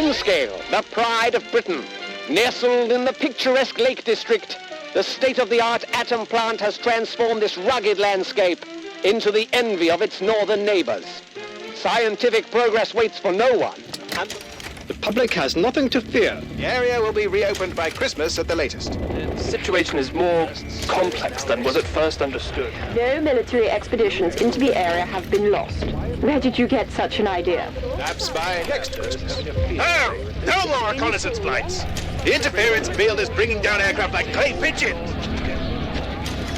Windscale, the pride of Britain. Nestled in the picturesque Lake District, the state-of-the-art atom plant has transformed this rugged landscape into the envy of its northern neighbors. Scientific progress waits for no one, and the public has nothing to fear. The area will be reopened by Christmas at the latest. The situation is more complex than was at first understood. No military expeditions into the area have been lost. Where did you get such an idea? Perhaps by next Christmas. No more reconnaissance flights. The interference field is bringing down aircraft like clay pigeons.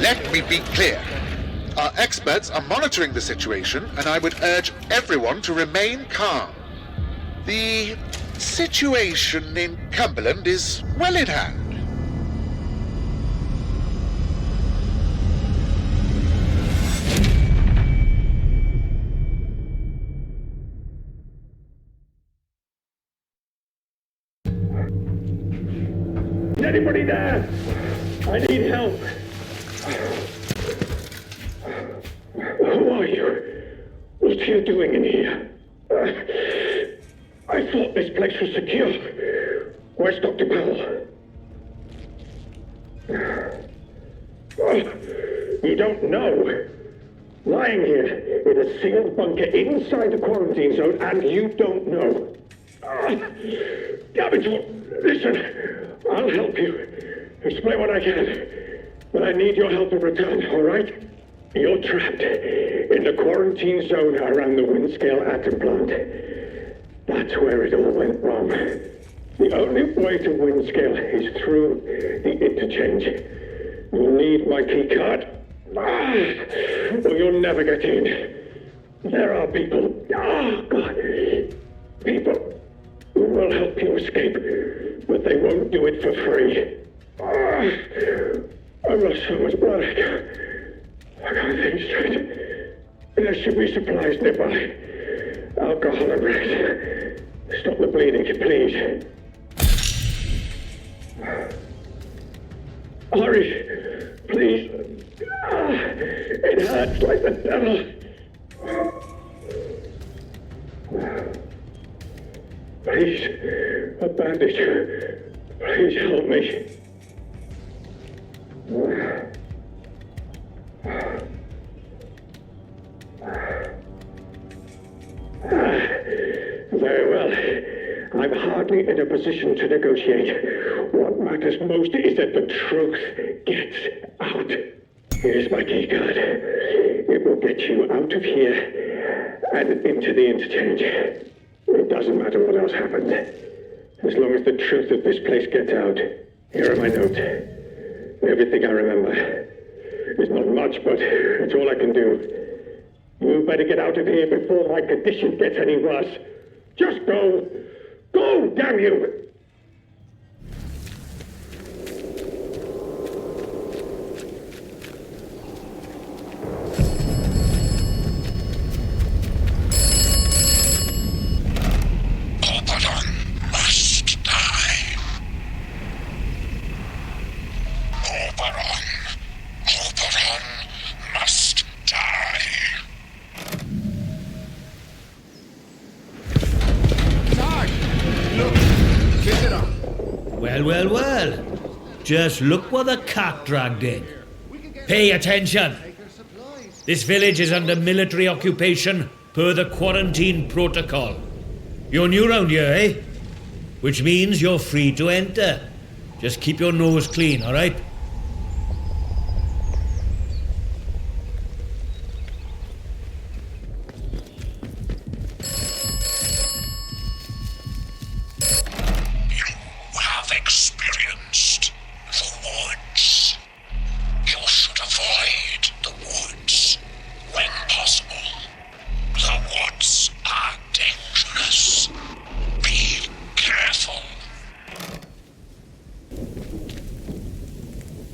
Let me be clear. Our experts are monitoring the situation, and I would urge everyone to remain calm. The situation in Cumberland is well in hand. Anybody there? I need help. Who are you? What are you doing in here? I thought this place was secure. Where's Dr. Powell? You don't know. Lying here in a sealed bunker inside the quarantine zone, and you don't know. Damn it! Listen, I'll help you. Explain what I can. But I need your help in return, all right? You're trapped in the quarantine zone around the Windscale atom plant. That's where it all went wrong. The only way to Windscale is through the interchange. You'll need my key card, or you'll never get in. There are people, people who will help you escape, but they won't do it for free. I've lost so much blood. I can't think straight. There should be supplies nearby. Alcohol and rest. Stop the bleeding, please. Hurry, please. It hurts like the devil. Please, a bandage. Please help me. Very well. I'm hardly in a position to negotiate. What matters most is that the truth gets out. Here's my key card. It will get you out of here and into the interchange. It doesn't matter what else happens. As long as the truth of this place gets out. Here are my notes. Everything I remember. It's not much, but it's all I can do. You better get out of here before my condition gets any worse. Just go. Go, damn you! Well. Just look what the cat dragged in. Pay attention. This village is under military occupation per the quarantine protocol. You're new round here, eh? Which means you're free to enter. Just keep your nose clean, all right?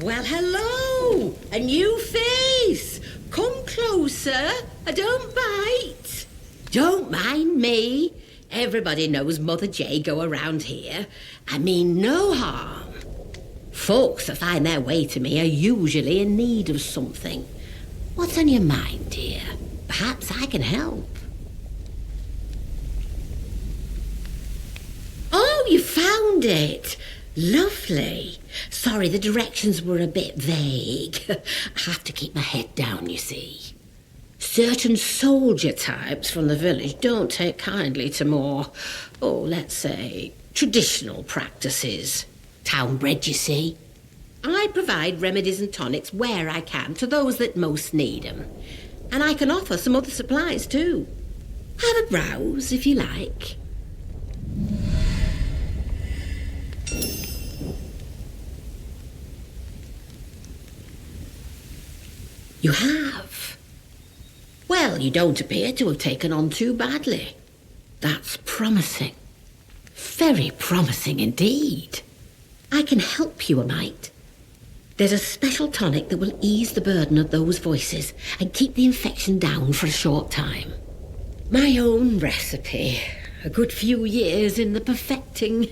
Well, hello! A new face! Come closer. I don't bite. Don't mind me. Everybody knows Mother Jago around here. I mean no harm. Folks that find their way to me are usually in need of something. What's on your mind, dear? Perhaps I can help. found it. Lovely. Sorry, the directions were a bit vague. I have to keep my head down, you see. Certain soldier types from the village don't take kindly to more, let's say, traditional practices. Town-bred, you see. I provide remedies and tonics where I can to those that most need them. And I can offer some other supplies too. Have a browse if you like. You have? Well, you don't appear to have taken on too badly. That's promising. Very promising indeed. I can help you a mite. There's a special tonic that will ease the burden of those voices and keep the infection down for a short time. My own recipe. A good few years in the perfecting.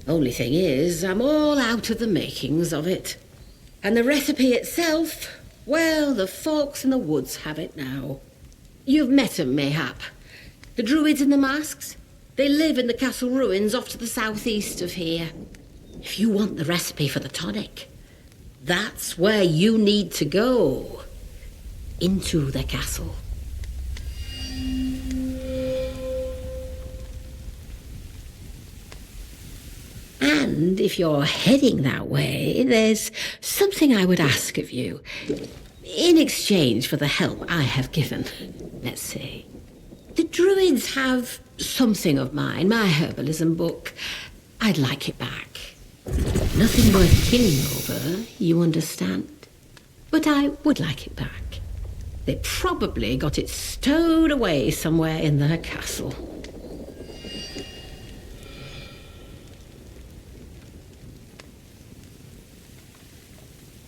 Only thing is, I'm all out of the makings of it. And the recipe itself, well, the folks in the woods have it now. You've met 'em, mayhap. The druids in the masks? They live in the castle ruins off to the southeast of here. If you want the recipe for the tonic, that's where you need to go. Into the castle. And if you're heading that way, there's something I would ask of you. In exchange for the help I have given. Let's see. The druids have something of mine, my herbalism book. I'd like it back. Nothing worth killing over, you understand. But I would like it back. They probably got it stowed away somewhere in their castle.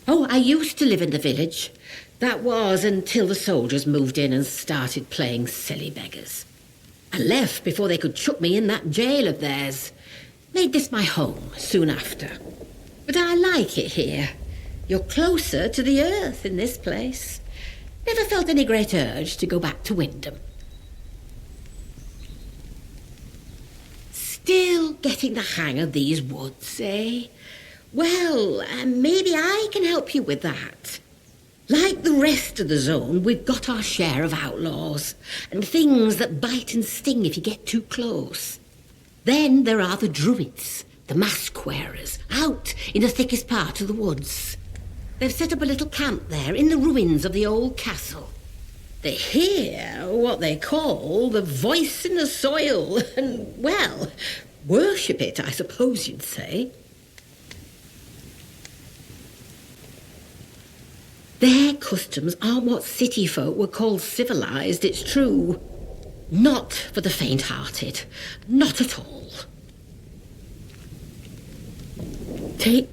Oh, I used to live in the village. That was until the soldiers moved in and started playing silly beggars. I left before they could chuck me in that jail of theirs. Made this my home soon after. But I like it here. You're closer to the earth in this place. Never felt any great urge to go back to Wyndham. Still getting the hang of these woods, eh? Well, maybe I can help you with that. Like the rest of the zone, we've got our share of outlaws and things that bite and sting if you get too close. Then there are the druids, the mask wearers, out in the thickest part of the woods. They've set up a little camp there in the ruins of the old castle. They hear what they call the voice in the soil and, well, worship it, I suppose you'd say. Their customs aren't what city folk would call civilized, it's true. Not for the faint-hearted. Not at all. Take...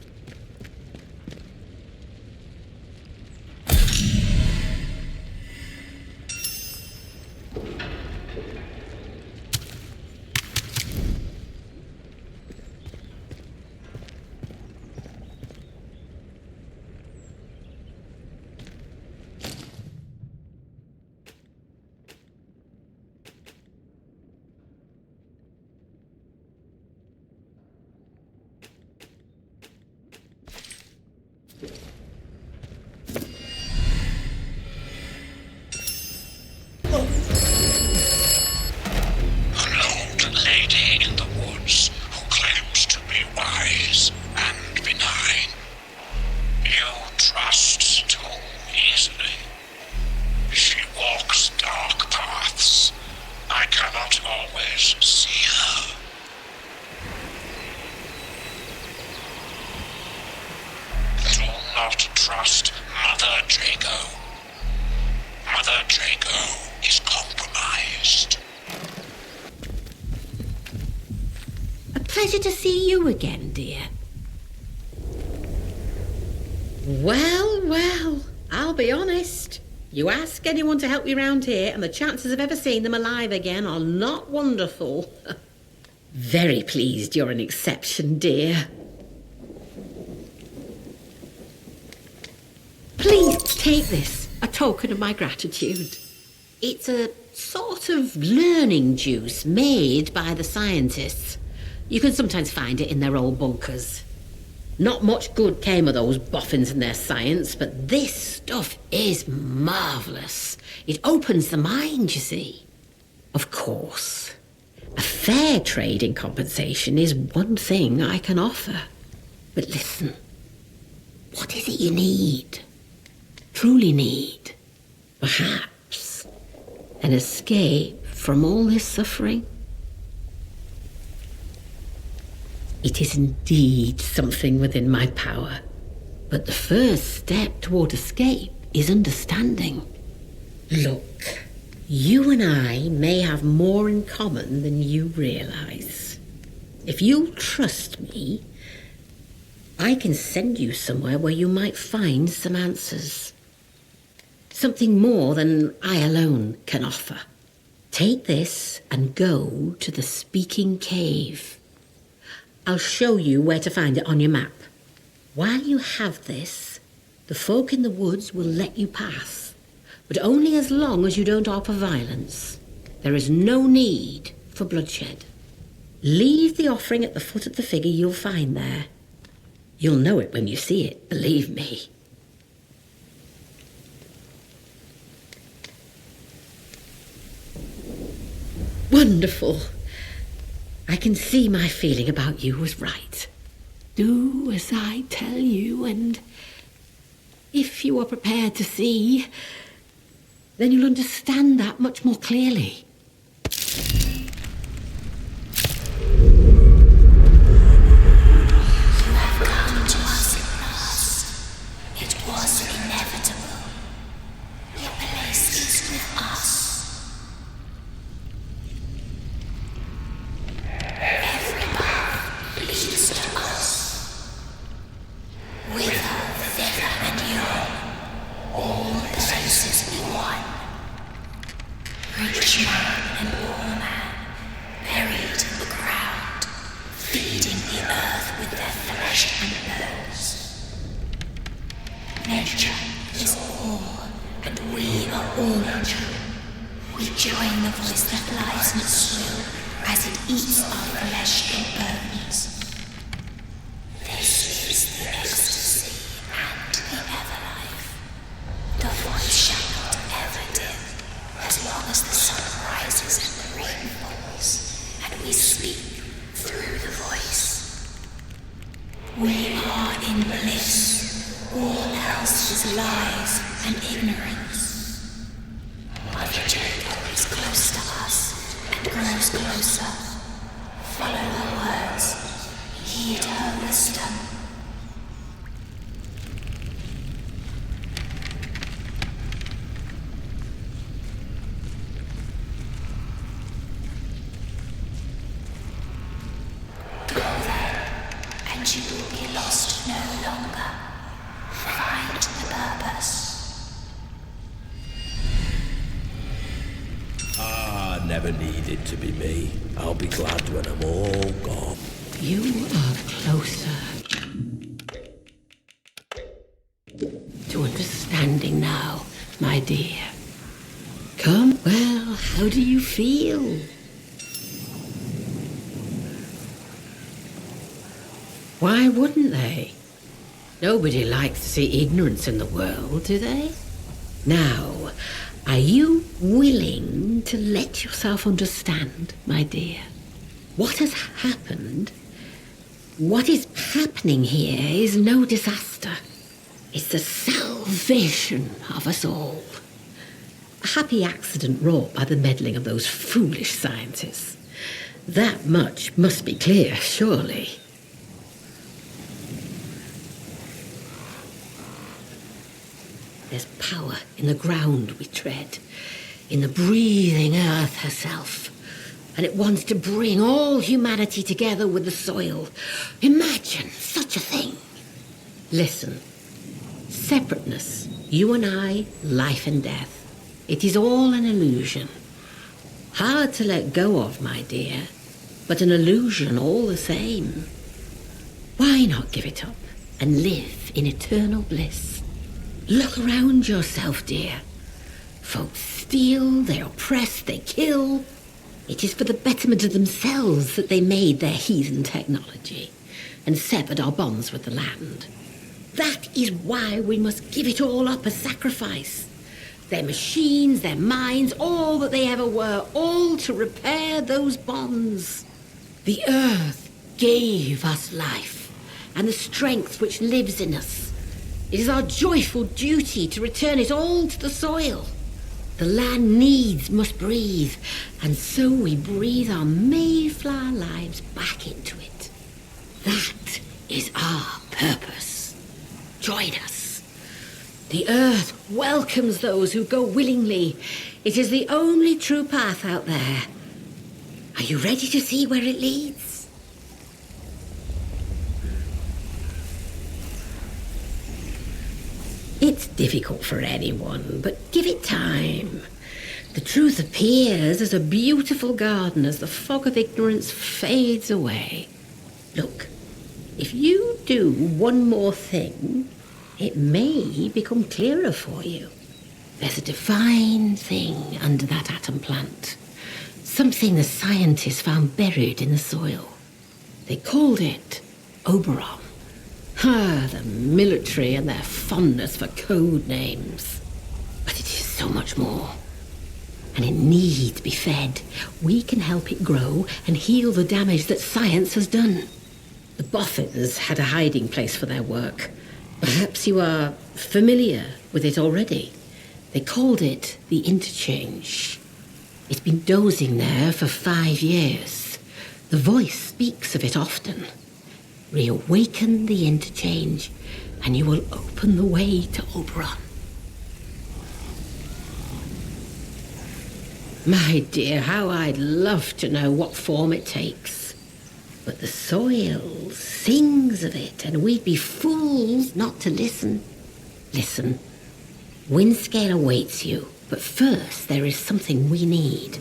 Pleasure to see you again, dear. Well, I'll be honest. You ask anyone to help you round here, and the chances of ever seeing them alive again are not wonderful. Very pleased you're an exception, dear. Please take this, a token of my gratitude. It's a sort of learning juice made by the scientists. You can sometimes find it in their old bunkers. Not much good came of those boffins and their science, but this stuff is marvellous. It opens the mind, you see. Of course, a fair trade in compensation is one thing I can offer. But listen, what is it you need? Truly need? Perhaps an escape from all this suffering? It is indeed something within my power. But the first step toward escape is understanding. Look, you and I may have more in common than you realize. If you'll trust me, I can send you somewhere where you might find some answers. Something more than I alone can offer. Take this and go to the Speaking Cave. I'll show you where to find it on your map. While you have this, the folk in the woods will let you pass, but only as long as you don't offer violence. There is no need for bloodshed. Leave the offering at the foot of the figure you'll find there. You'll know it when you see it, believe me. Wonderful. I can see my feeling about you was right. Do as I tell you, and if you are prepared to see, then you'll understand that much more clearly. Never needed to be me. I'll be glad when I'm all gone. You are closer to understanding now, my dear. Come, well, how do you feel? Why wouldn't they? Nobody likes to see ignorance in the world, do they? Now, are you willing to let yourself understand, my dear? What has happened, what is happening here is no disaster. It's the salvation of us all. A happy accident wrought by the meddling of those foolish scientists. That much must be clear, surely. There's power in the ground we tread, in the breathing earth herself, and it wants to bring all humanity together with the soil. Imagine such a thing. Listen, separateness, you and I, life and death, it is all an illusion. Hard to let go of, my dear, but an illusion all the same. Why not give it up and live in eternal bliss? Look around yourself, dear. Folks steal, they oppress, they kill. It is for the betterment of themselves that they made their heathen technology and severed our bonds with the land. That is why we must give it all up as sacrifice. Their machines, their minds, all that they ever were, all to repair those bonds. The earth gave us life and the strength which lives in us. It is our joyful duty to return it all to the soil. The land needs must breathe, and so we breathe our Mayflower lives back into it. That is our purpose. Join us. The earth welcomes those who go willingly. It is the only true path out there. Are you ready to see where it leads? It's difficult for anyone, but give it time. The truth appears as a beautiful garden as the fog of ignorance fades away. Look, if you do one more thing, it may become clearer for you. There's a divine thing under that atom plant. Something the scientists found buried in the soil. They called it Oberon. The military and their fondness for code names. But it is so much more. And it needs to be fed. We can help it grow and heal the damage that science has done. The Boffins had a hiding place for their work. Perhaps you are familiar with it already. They called it the Interchange. It's been dozing there for 5 years. The voice speaks of it often. Reawaken the Interchange, and you will open the way to Oberon. My dear, how I'd love to know what form it takes. But the soil sings of it, and we'd be fools not to listen. Listen, Windscale awaits you, but first there is something we need.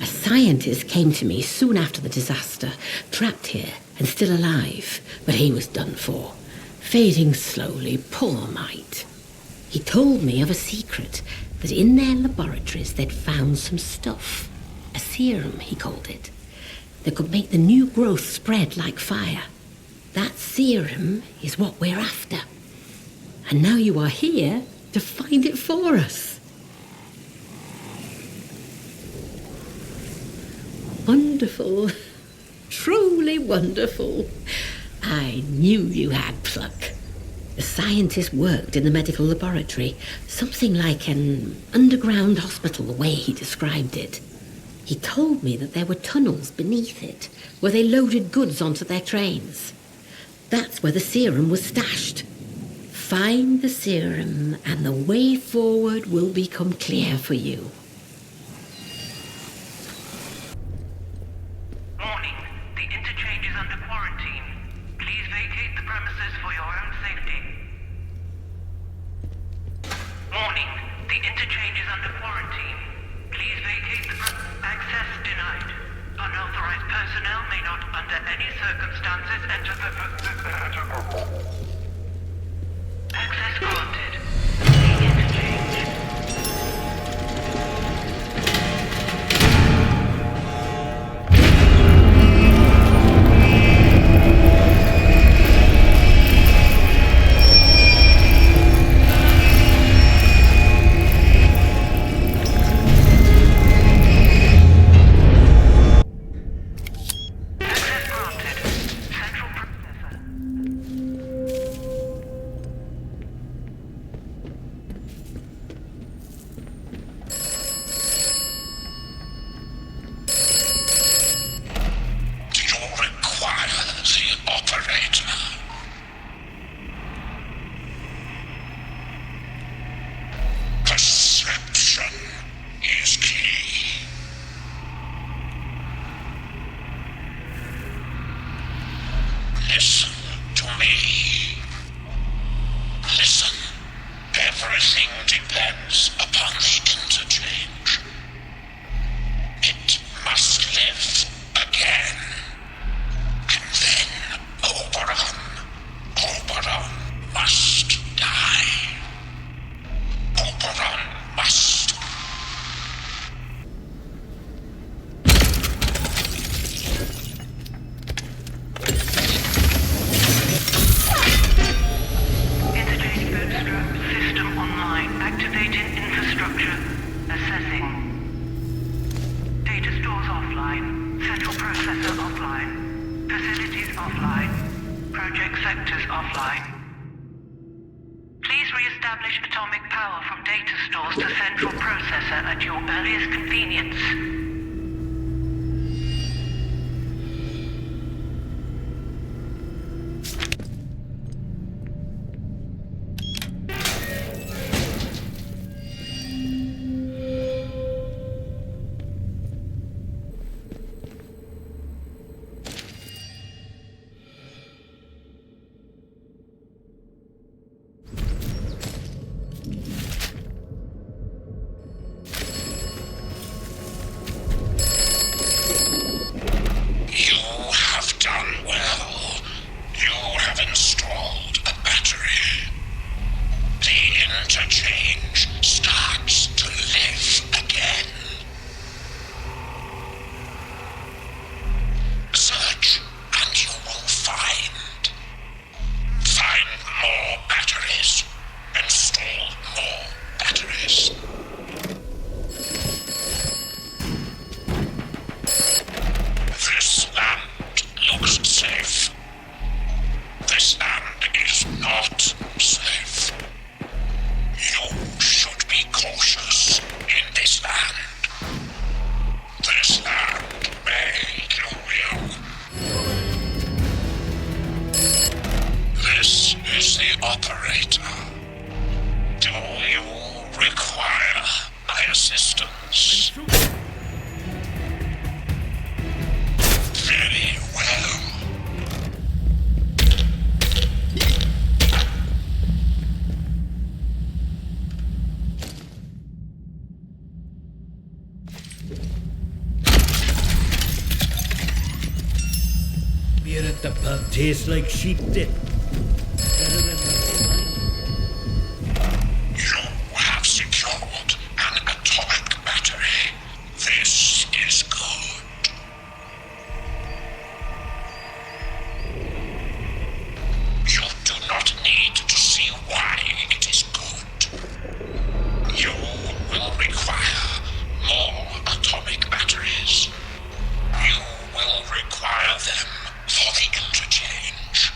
A scientist came to me soon after the disaster, trapped here and still alive, but he was done for, fading slowly, poor mite. He told me of a secret, that in their laboratories they'd found some stuff, a serum, he called it, that could make the new growth spread like fire. That serum is what we're after. And now you are here to find it for us. Wonderful. Truly wonderful. I knew you had pluck. The scientist worked in the medical laboratory, something like an underground hospital, the way he described it. He told me that there were tunnels beneath it, where they loaded goods onto their trains. That's where the serum was stashed. Find the serum, and the way forward will become clear for you. Warning, the interchange is under quarantine. Please vacate the premises for your own safety. Warning, the interchange is under quarantine. Please vacate the access denied. Unauthorized personnel may not, under any circumstances, enter the access granted. The interchange. offline. Facilities offline. Project sectors offline. Please re-establish atomic power from data stores to central processor at your earliest convenience. Beer at the pub tastes like sheep dip. You have secured an atomic battery. This is good. You do not need to see why it is good. You will require more atomic batteries. You will require them for the interchange.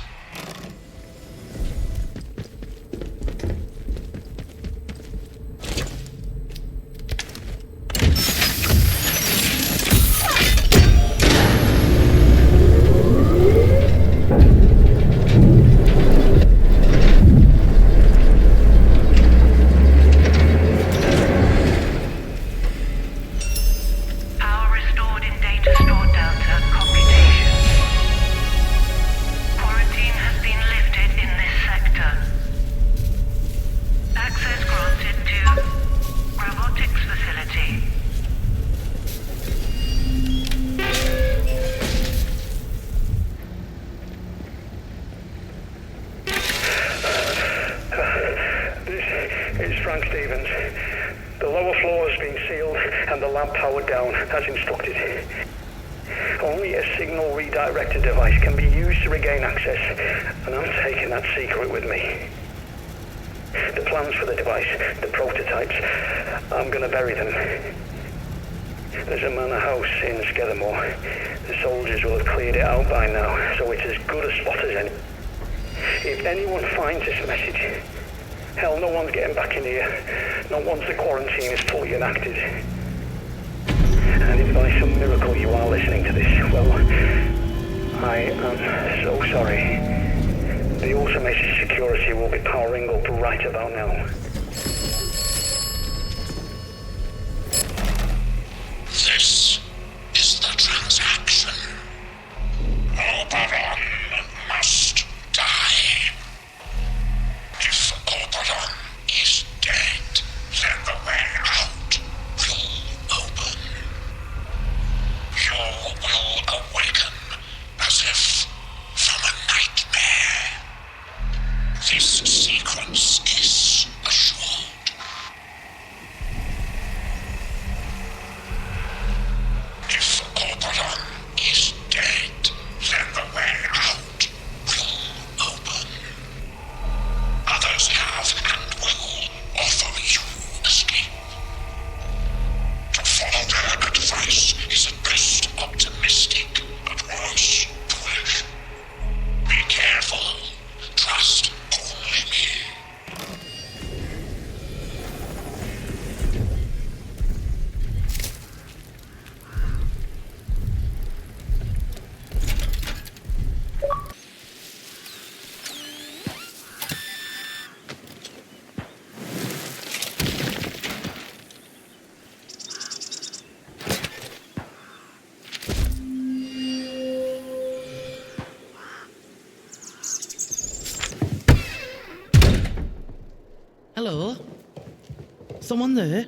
Power restored in data store delta computation. Quarantine has been lifted in this sector. Access granted to robotics facility. This is Frank Stevens. The lower floor has been sealed and the lab powered down, as instructed. Only a signal redirector device can be used to regain access, and I'm taking that secret with me. The plans for the device, the prototypes, I'm gonna bury them. There's a manor house in Skethermore. The soldiers will have cleared it out by now, so it's as good a spot as any. If anyone finds this message, hell, no one's getting back in here. Not once the quarantine is fully enacted. And if by some miracle you are listening to this, well, I am so sorry. The automated security will be powering up right about now. This is the transaction. Oberon must die. If Oberon is dead, then the way out will open. You will awaken as if from a nightmare. This sequence is assured. If Oberon is dead, then the way Someone there?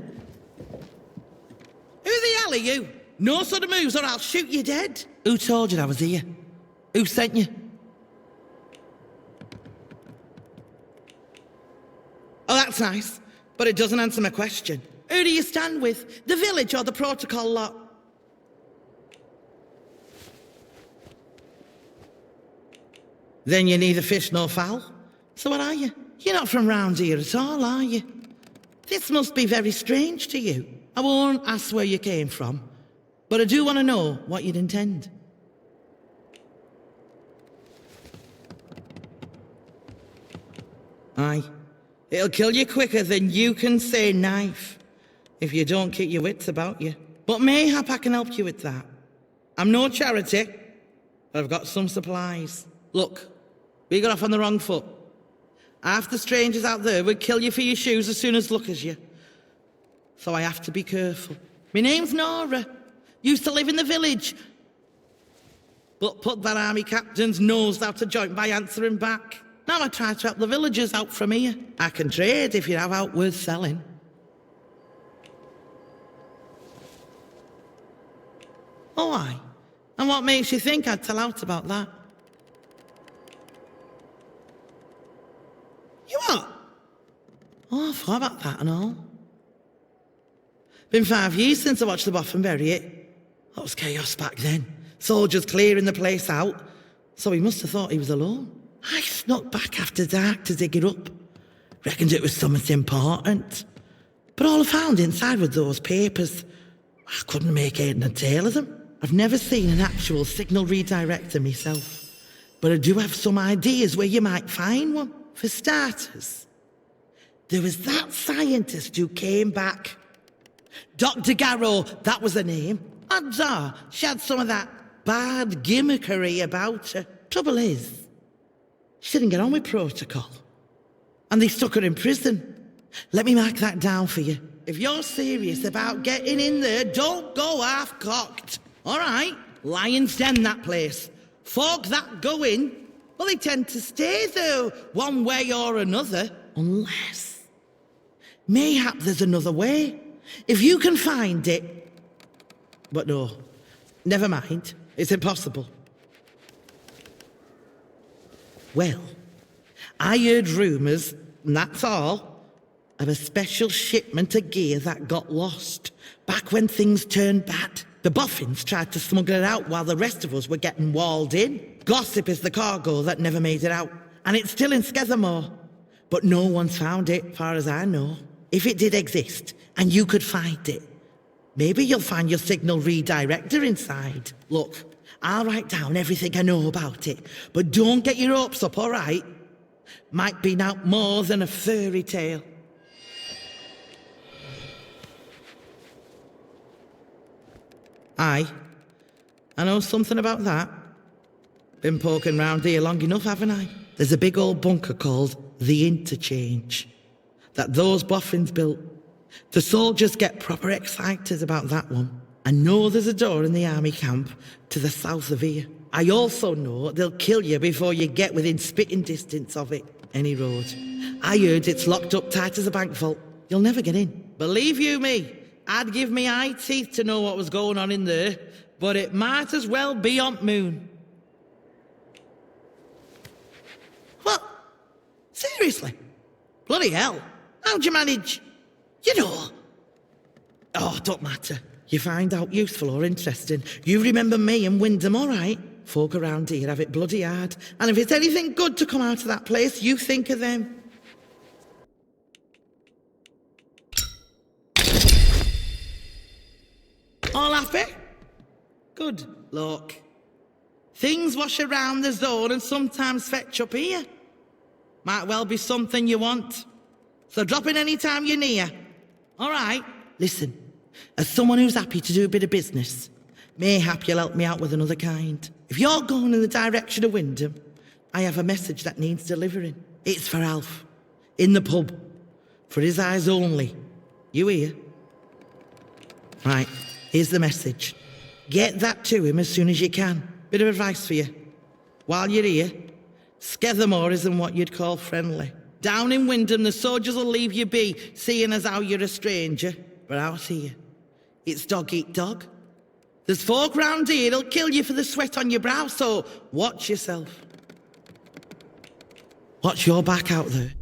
Who the hell are you? No sort of moves or I'll shoot you dead. Who told you I was here? Who sent you? Oh, that's nice, but it doesn't answer my question. Who do you stand with? The village or the protocol lot? Then you're neither fish nor fowl. So what are you? You're not from round here at all, are you? This must be very strange to you. I won't ask where you came from, but I do want to know what you'd intend. Aye. It'll kill you quicker than you can say knife, if you don't keep your wits about you. But mayhap I can help you with that. I'm no charity, but I've got some supplies. Look, we got off on the wrong foot. Half the strangers out there would kill you for your shoes as soon as look as you. So I have to be careful. My name's Nora. Used to live in the village. But put that army captain's nose out of joint by answering back. Now I try to help the villagers out from here. I can trade if you have out worth selling. Oh, aye. And what makes you think I'd tell out about that? You what? Oh, I forgot about that and all. Been 5 years since I watched the Boffin bury it. That was chaos back then. Soldiers clearing the place out. So he must have thought he was alone. I snuck back after dark to dig it up. Reckoned it was something important. But all I found inside were those papers. I couldn't make head nor tail of them. I've never seen an actual signal redirector myself. But I do have some ideas where you might find one. For starters, there was that scientist who came back. Dr. Garrow, that was her name. Odds are she had some of that bad gimmickry about her. Trouble is, she didn't get on with protocol. And they stuck her in prison. Let me mark that down for you. If you're serious about getting in there, don't go half-cocked. All right? Lion's Den, that place. Folk that go in, well, they tend to stay there one way or another. Unless, mayhap there's another way. If you can find it. But no, never mind. It's impossible. Well, I heard rumours, and that's all, of a special shipment of gear that got lost back when things turned bad. The Boffins tried to smuggle it out while the rest of us were getting walled in. Gossip is the cargo that never made it out, and it's still in Skethermore. But no one's found it, far as I know. If it did exist, and you could find it, maybe you'll find your signal redirector inside. Look, I'll write down everything I know about it, but don't get your hopes up, all right? Might be now more than a fairy tale. Aye, I know something about that. Been poking round here long enough, haven't I? There's a big old bunker called the Interchange that those boffins built. The soldiers get proper excited about that one. I know there's a door in the army camp to the south of here. I also know they'll kill you before you get within spitting distance of it. Any road. I heard it's locked up tight as a bank vault. You'll never get in. Believe you me, I'd give me eye teeth to know what was going on in there, but it might as well be on moon. What? Seriously? Bloody hell. How'd you manage? You know. Oh, don't matter. You find out useful or interesting. You remember me and Wyndham, all right? Folk around here have it bloody hard. And if it's anything good to come out of that place, you think of them. All happy? Good. Look. Things wash around the zone and sometimes fetch up here. Might well be something you want. So drop in any time you're near. All right? Listen, as someone who's happy to do a bit of business, mayhap you'll help me out with another kind. If you're going in the direction of Wyndham, I have a message that needs delivering. It's for Alf. In the pub. For his eyes only. You hear? Right. Here's the message. Get that to him as soon as you can. Bit of advice for you. While you're here, Skethermore isn't what you'd call friendly. Down in Wyndham, the soldiers will leave you be, seeing as how you're a stranger. But out here, it's dog eat dog. There's folk round here that'll kill you for the sweat on your brow, so watch yourself. Watch your back out there.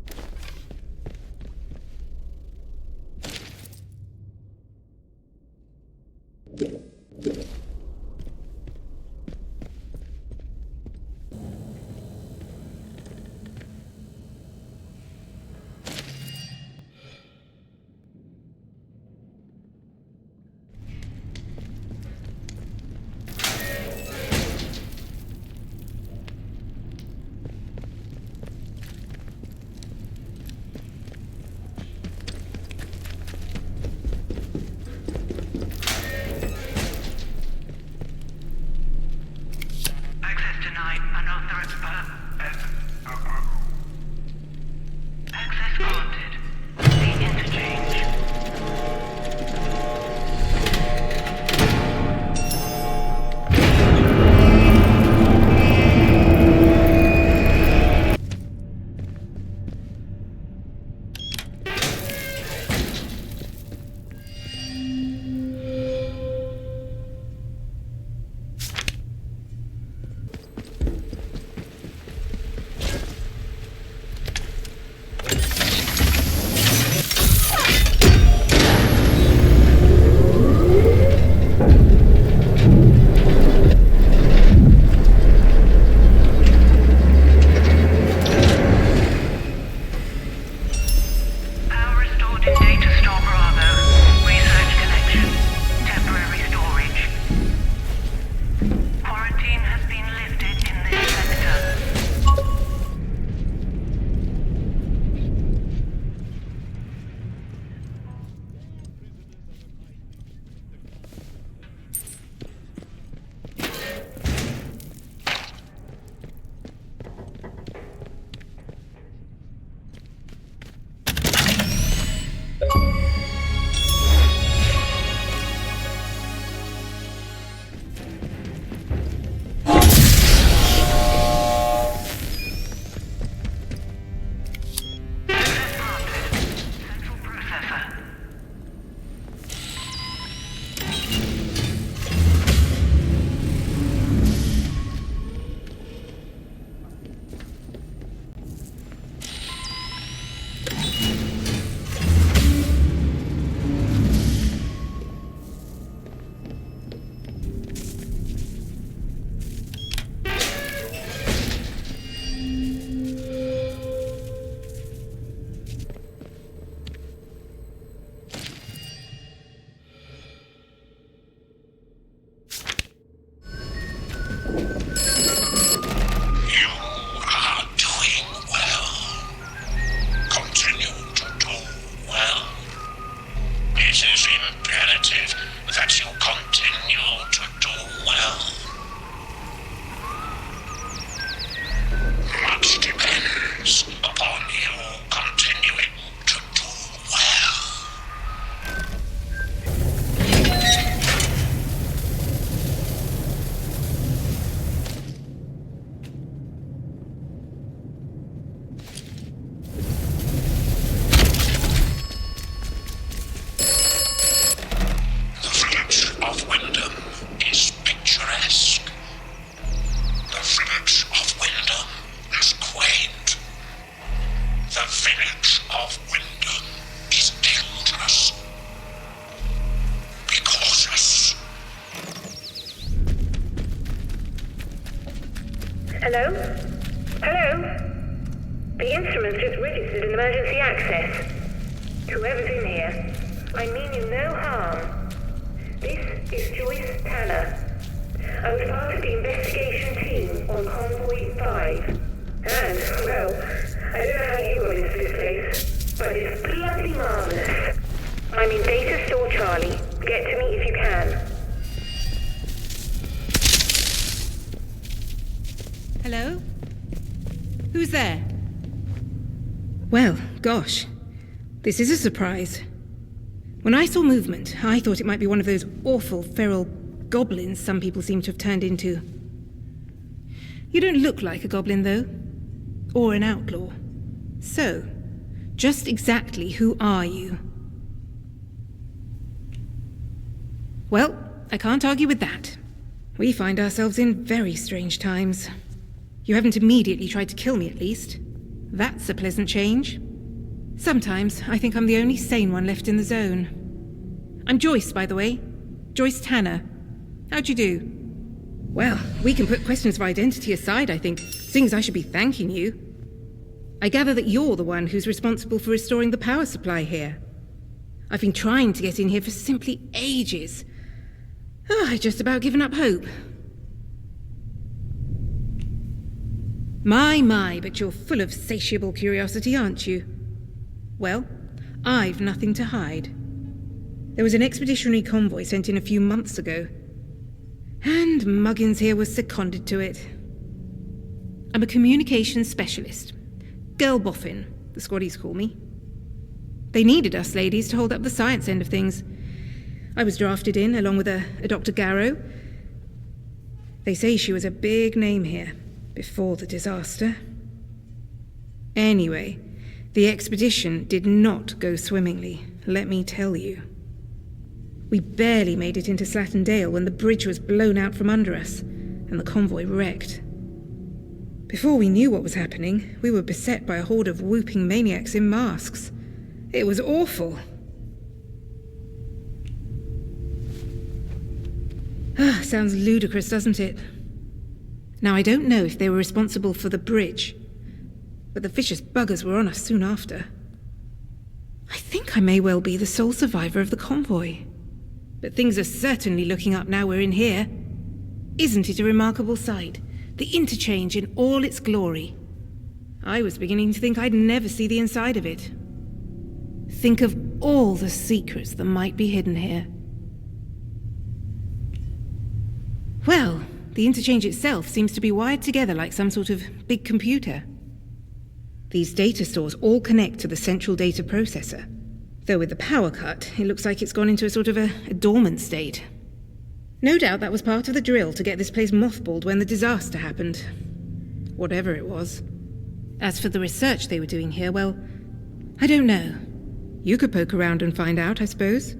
Hello? Hello? The instrument's just registered an emergency access. Whoever's in here, I mean you no harm. This is Joyce Tanner. I was part of the investigation team on Convoy 5. And, well, I don't know how you got into this place, but it's bloody marvellous. I'm in Data Store Charlie. Get to me if you can. Hello? Who's there? Well, gosh. This is a surprise. When I saw movement, I thought it might be one of those awful feral goblins some people seem to have turned into. You don't look like a goblin, though. Or an outlaw. So, just exactly who are you? Well, I can't argue with that. We find ourselves in very strange times. You haven't immediately tried to kill me, at least. That's a pleasant change. Sometimes I think I'm the only sane one left in the zone. I'm Joyce, by the way. Joyce Tanner. How'd you do? Well, we can put questions of identity aside, I think, seeing as I should be thanking you. I gather that you're the one who's responsible for restoring the power supply here. I've been trying to get in here for simply ages. I've just about given up hope. My, but you're full of satiable curiosity, aren't you? Well, I've nothing to hide. There was an expeditionary convoy sent in a few months ago, and Muggins here was seconded to it. I'm a communications specialist. Girl boffin, the squaddies call me. They needed us ladies to hold up the science end of things. I was drafted in, along with a Dr. Garrow. They say she was a big name here, before the disaster. Anyway, the expedition did not go swimmingly, let me tell you. We barely made it into Slattendale when the bridge was blown out from under us, and the convoy wrecked. Before we knew what was happening, we were beset by a horde of whooping maniacs in masks. It was awful. Sounds ludicrous, doesn't it? Now, I don't know if they were responsible for the bridge, but the vicious buggers were on us soon after. I think I may well be the sole survivor of the convoy. But things are certainly looking up now we're in here. Isn't it a remarkable sight? The interchange in all its glory. I was beginning to think I'd never see the inside of it. Think of all the secrets that might be hidden here. Well, the interchange itself seems to be wired together like some sort of big computer. These data stores all connect to the central data processor. Though with the power cut, it looks like it's gone into a sort of a dormant state. No doubt that was part of the drill to get this place mothballed when the disaster happened. Whatever it was. As for the research they were doing here, well, I don't know. You could poke around and find out, I suppose.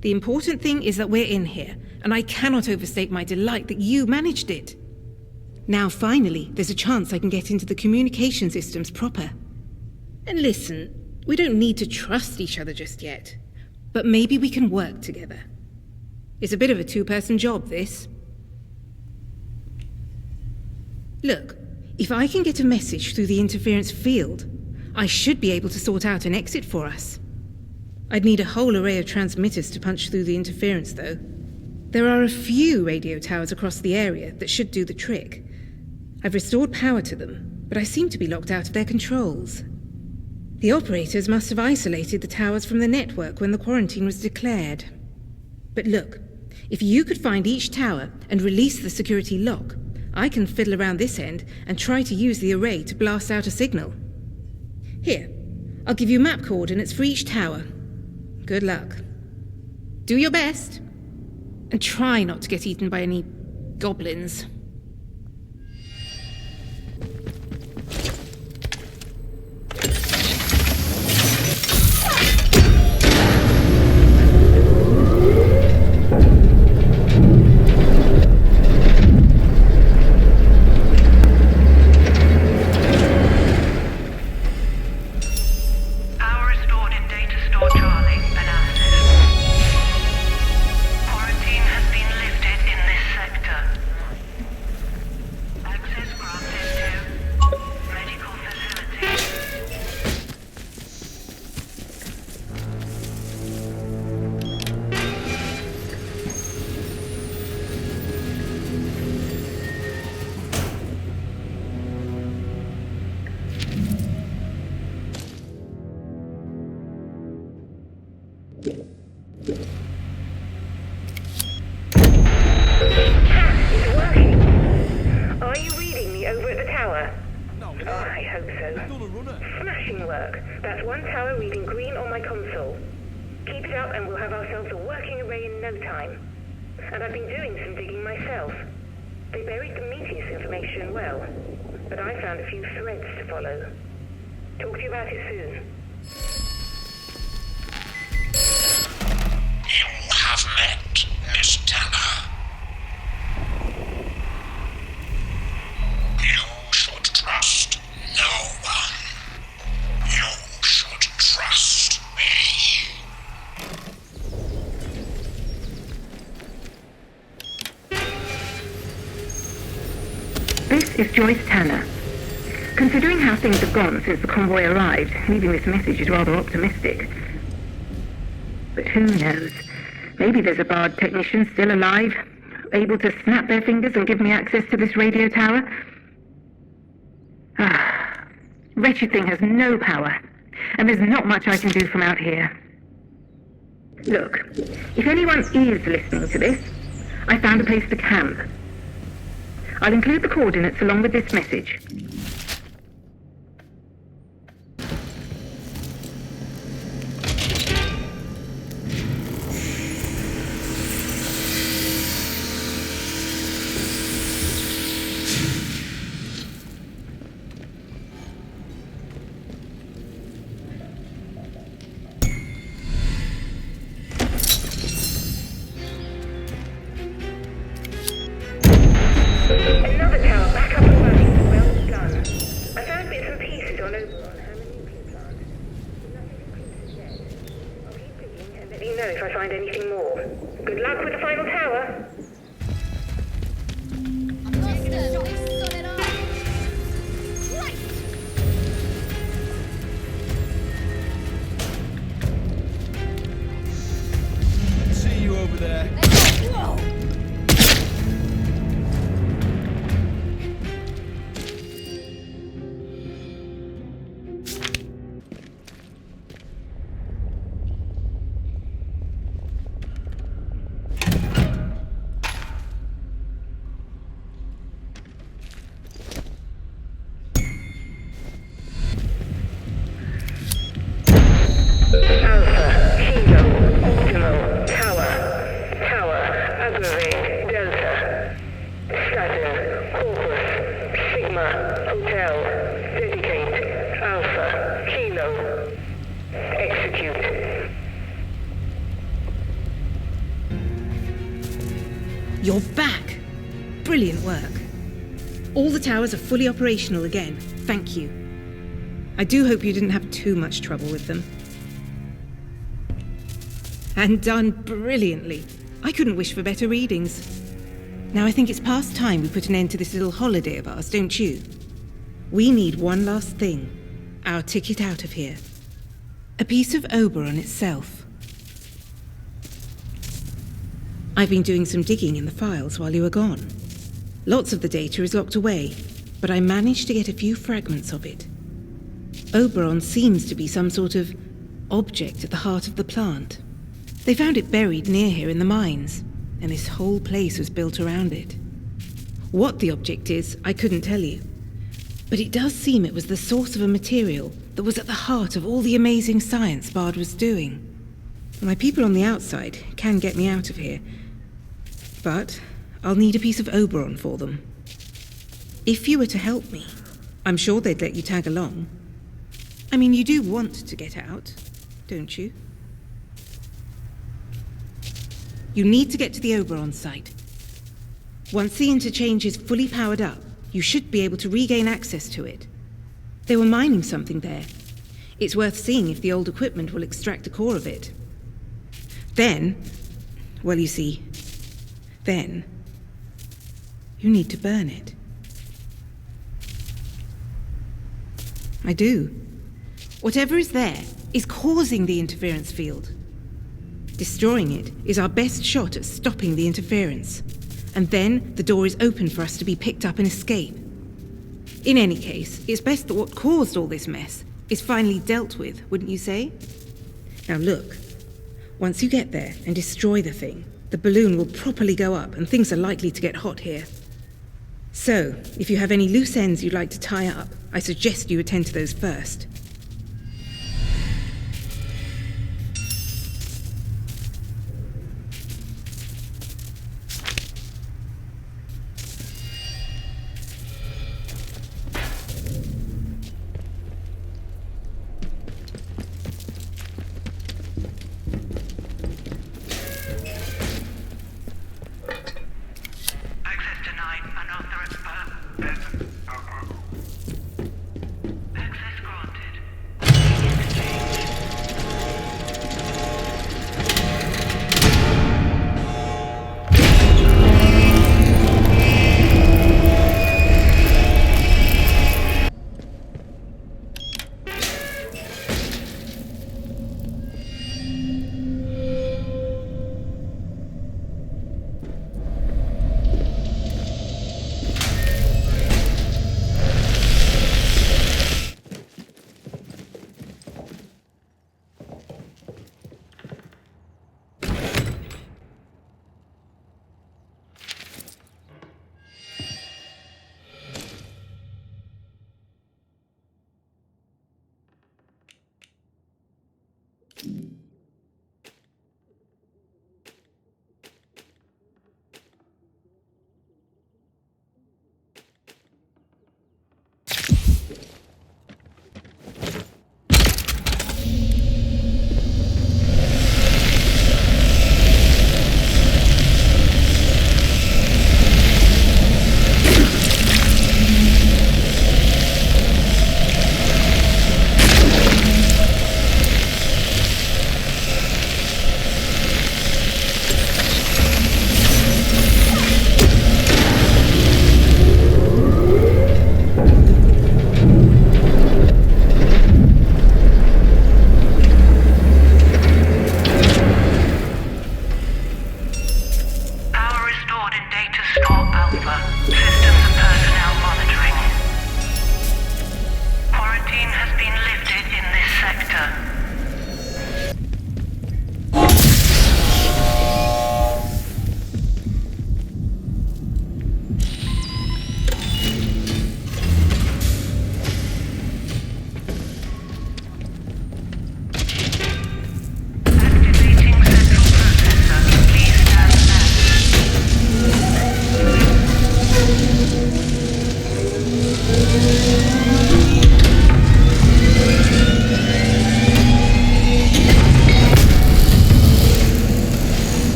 The important thing is that we're in here, and I cannot overstate my delight that you managed it. Now, finally, there's a chance I can get into the communication systems proper. And listen, we don't need to trust each other just yet, but maybe we can work together. It's a bit of a two-person job, this. Look, if I can get a message through the interference field, I should be able to sort out an exit for us. I'd need a whole array of transmitters to punch through the interference, though. There are a few radio towers across the area that should do the trick. I've restored power to them, but I seem to be locked out of their controls. The operators must have isolated the towers from the network when the quarantine was declared. But look, if you could find each tower and release the security lock, I can fiddle around this end and try to use the array to blast out a signal. Here, I'll give you map coordinates for each tower. Good luck. Do your best. And try not to get eaten by any goblins. Talk to you about it soon. You have met Miss Tanner. You should trust no one. You should trust me. This is Joyce Tanner. Considering how things have gone since the convoy arrived, leaving this message is rather optimistic. But who knows? Maybe there's a Bard technician still alive, able to snap their fingers and give me access to this radio tower. Wretched thing has no power, and there's not much I can do from out here. Look, if anyone is listening to this, I found a place to camp. I'll include the coordinates along with this message. Another tower back up and running. Well done. I found bits and pieces on Oberon and the nuclear plant. Nothing conclusive yet. I'll keep digging and let you know if I find anything more. Good luck with the final tower. See you over there. Whoa! You're back! Brilliant work. All the towers are fully operational again. Thank you. I do hope you didn't have too much trouble with them. And done brilliantly. I couldn't wish for better readings. Now I think it's past time we put an end to this little holiday of ours, don't you? We need one last thing. Our ticket out of here. A piece of Oberon itself. I've been doing some digging in the files while you were gone. Lots of the data is locked away, but I managed to get a few fragments of it. Oberon seems to be some sort of object at the heart of the plant. They found it buried near here in the mines, and this whole place was built around it. What the object is, I couldn't tell you. But it does seem it was the source of a material that was at the heart of all the amazing science Bard was doing. My people on the outside can get me out of here, but I'll need a piece of Oberon for them. If you were to help me, I'm sure they'd let you tag along. I mean, you do want to get out, don't you? You need to get to the Oberon site. Once the interchange is fully powered up, you should be able to regain access to it. They were mining something there. It's worth seeing if the old equipment will extract a core of it. Then, well, you see, then you need to burn it. I do. Whatever is there is causing the interference field. Destroying it is our best shot at stopping the interference. And then the door is open for us to be picked up and escape. In any case, it's best that what caused all this mess is finally dealt with, wouldn't you say? Now look, once you get there and destroy the thing, the balloon will properly go up and things are likely to get hot here. So, if you have any loose ends you'd like to tie up, I suggest you attend to those first.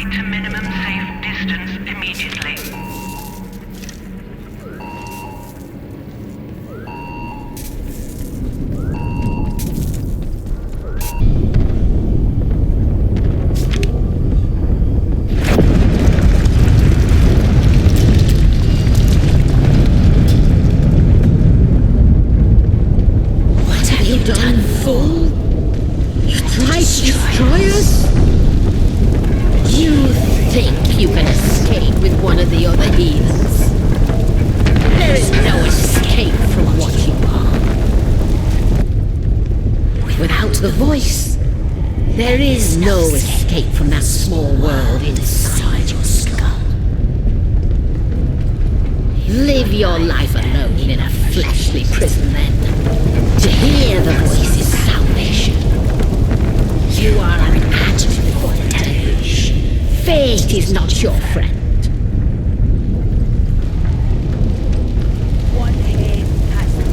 evacuate to minimum safe distance immediately. What have you done, fool? You tried to destroy us? You think you can escape with one of the other heathens? There is no escape from what you are. Without the voice, there is no escape from that small world inside your skull. Live your life alone in a fleshly prison then. To hear the voice is salvation. You are an atom for the deluge. Fate is not your friend. One hand has the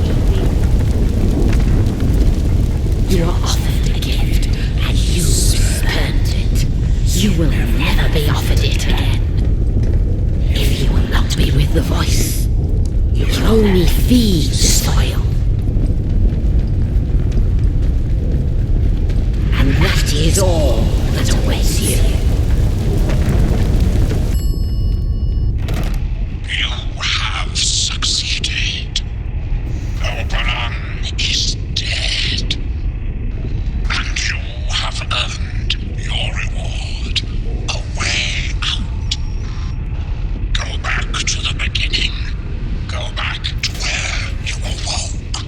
you are offered a gift, and you spurned it. You will never be offered it again. If you will not be with the voice, you can only feed the soil. And that is all that awaits you. You have succeeded. Oberon is dead. And you have earned your reward. A way out. Go back to the beginning. Go back to where you awoke.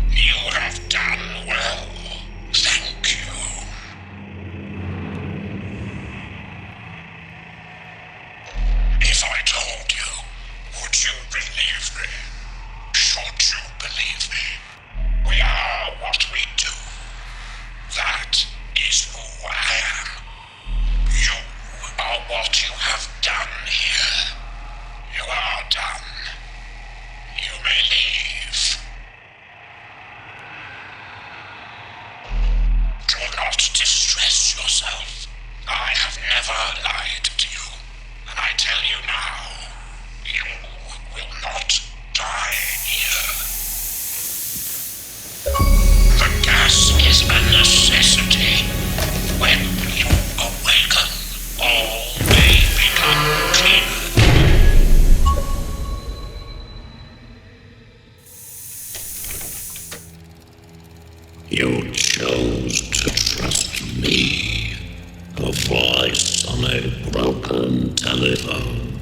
You have done well. Thank you. If I told you, would you believe me? Should you believe me? We are what we do. That is who I am. You are what you have done here. You are done. You may leave. Do not distress yourself. I have never lied to you. And I tell you now, you will not die here. The gas is a necessity. When you awaken, all may become clear. You chose to trust me, a voice on a broken telephone.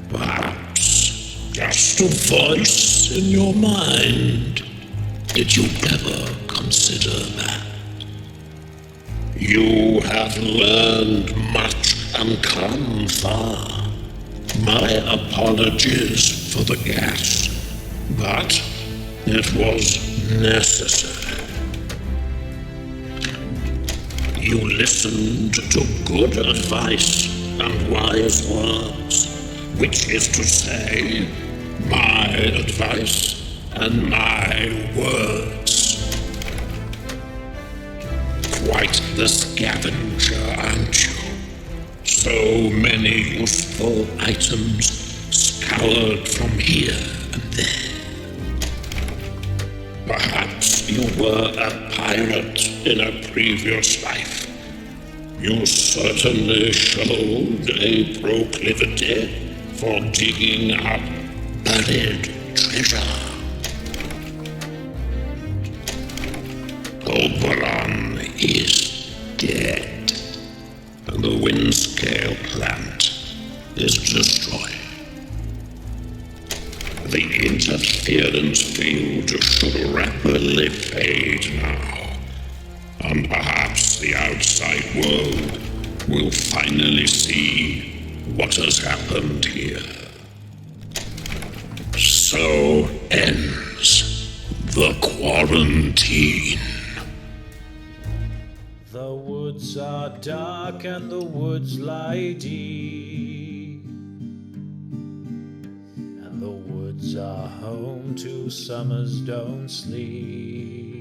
Perhaps just a voice in your mind. Did you ever consider that? You have learned much and come far. My apologies for the gas, but it was necessary. You listened to good advice and wise words, which is to say, my advice and my words. Quite the scavenger, aren't you? So many useful items scoured from here and there. Perhaps you were a pirate in a previous life. You certainly showed a proclivity for digging up buried treasure. Oberon is dead, and the Windscale plant is destroyed. The interference field should rapidly fade now, and perhaps the outside world will finally see what has happened here. So ends The quarantine. The woods are dark and the woods lie deep, and the woods are home to summers don't sleep.